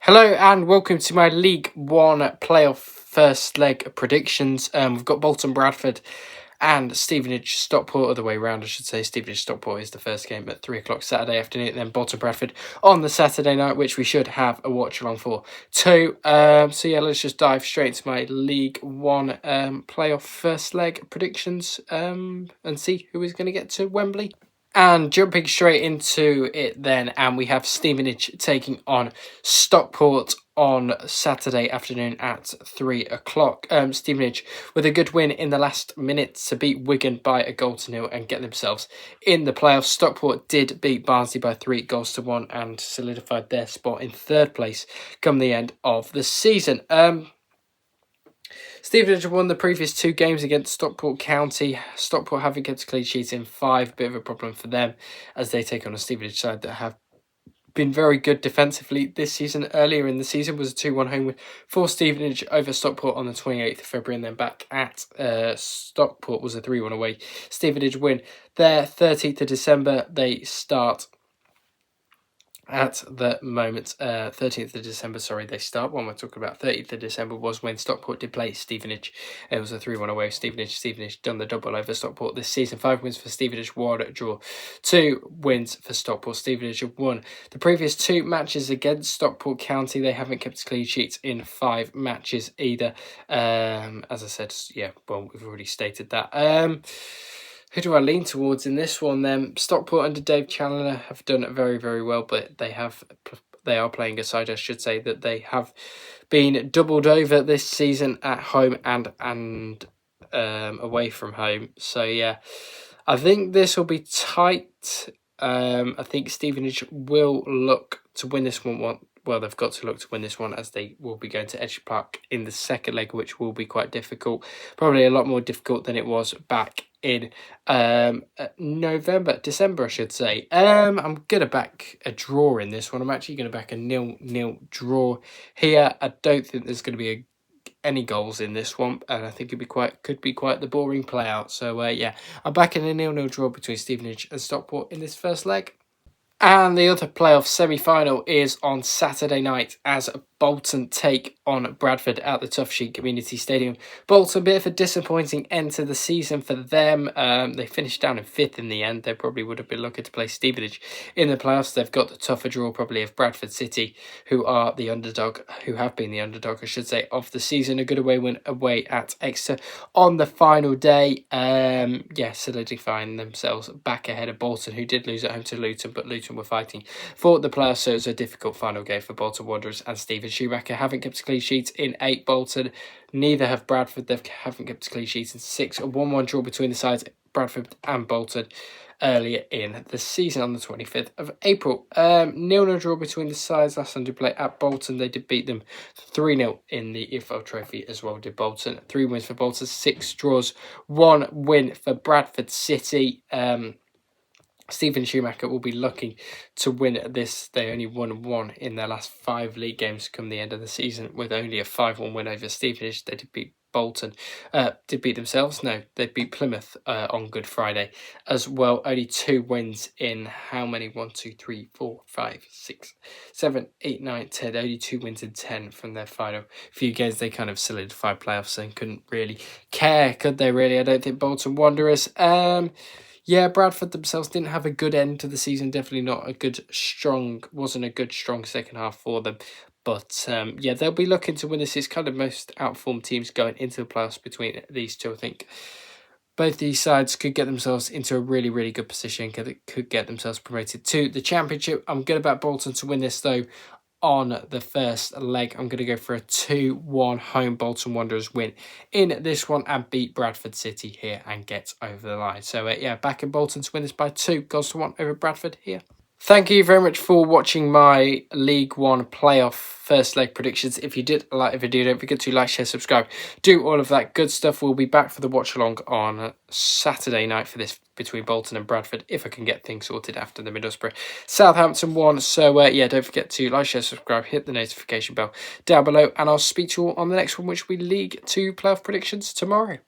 Hello and welcome to my League One playoff first leg predictions. We've got Bolton Bradford and Stevenage Stockport, other way round I should say. Stevenage Stockport is the first game at 3 o'clock Saturday afternoon, then Bolton Bradford on the Saturday night, which we should have a watch along for too. So yeah, let's just dive straight into my League One playoff first leg predictions and see who is going to get to Wembley. And jumping straight into it then, and we have Stevenage taking on Stockport on Saturday afternoon at 3 o'clock. Stevenage with a good win in the last minute to beat Wigan by 1-0 and get themselves in the playoffs. Stockport did beat Barnsley by 3-1 and solidified their spot in third place come the end of the season. Stevenage have won the previous 2 games against Stockport County. Stockport haven't kept a clean sheet in 5. Bit of a problem for them as they take on a Stevenage side that have been very good defensively this season. Earlier in the season was a 2-1 home win for Stevenage over Stockport on the 28th of February, and then back at Stockport was a 3-1 away Stevenage win. Their 13th of December, they start at the moment, 13th of December, they start. What am I talking about? 30th of December was when Stockport did play Stevenage. It was a 3-1 away of Stevenage. Stevenage done the double over Stockport this season. 5 wins for Stevenage, 1 draw, 2 wins for Stockport. Stevenage have won the previous 2 matches against Stockport County. They haven't kept clean sheets in 5 matches either. As I said, yeah, well, we've already stated that. Who do I lean towards in this one then? Stockport under Dave Challoner have done very, very well, but they are playing a side, I should say, that they have been doubled over this season at home and away from home. So yeah, I think this will be tight. I think Stevenage will look to win this one. Well, they've got to look to win this one as they will be going to Edgeley Park in the second leg, which will be quite difficult. Probably a lot more difficult than it was back in December, I should say. I'm going to back a draw in this one. I'm actually going to back a 0-0 draw here. I don't think there's going to be any goals in this one, and I think could be quite the boring play out. So yeah, I'm backing a 0-0 draw between Stevenage and Stockport in this first leg. And the other playoff semi-final is on Saturday night as Bolton take on Bradford at the Tough Sheet Community Stadium. Bolton, a bit of a disappointing end to the season for them. They finished down in 5th in the end. They probably would have been looking to play Stevenage in the playoffs. They've got the tougher draw probably of Bradford City, who have been the underdog, I should say, of the season. A good away win away at Exeter on the final day. Solidifying themselves back ahead of Bolton, who did lose at home to Luton, but Luton were fighting for the playoffs, so it was a difficult final game for Bolton Wanderers. And Stephen Schumacher haven't kept a clean sheet in 8. Bolton, neither have Bradford. They haven't kept a clean sheet in 6. A 1-1 draw between the sides, Bradford and Bolton, earlier in the season on the 25th of April. 0-0 draw between the sides last time they played at Bolton. They did beat them 3-0 in the EFL Trophy as well, did Bolton. 3 wins for Bolton, 6 draws, 1 win for Bradford City. Stephen Schumacher will be looking to win this. They only won 1 in their last 5 league games come the end of the season, with only a 5-1 win over Stevenage. They did beat Bolton. Did beat themselves? No, they beat Plymouth on Good Friday as well. Only 2 wins in how many? 1, 2, 3, 4, 5, 6, 7, 8, 9, 10. Only 2 wins in 10 from their final few games. They kind of solidified playoffs and couldn't really care, could they really? I don't think Bolton Wanderers. Yeah, Bradford themselves didn't have a good end to the season. Definitely wasn't a good strong second half for them. But yeah, they'll be looking to win this. It's kind of most outformed teams going into the playoffs between these two. I think both these sides could get themselves into a really, really good position. Could get themselves promoted to the Championship. I'm going to back Bolton to win this though. On the first leg, I'm going to go for a 2-1 home Bolton Wanderers win in this one and beat Bradford City here and get over the line. So yeah, back in Bolton to win this by 2-1 over Bradford here. Thank you very much for watching my League One playoff first leg predictions. If you did like the video, don't forget to like, share, subscribe. Do all of that good stuff. We'll be back for the watch along on Saturday night for this between Bolton and Bradford, if I can get things sorted after the Middlesbrough Southampton one. So yeah, don't forget to like, share, subscribe, hit the notification bell down below, and I'll speak to you all on the next one, which will be League 2 playoff predictions tomorrow.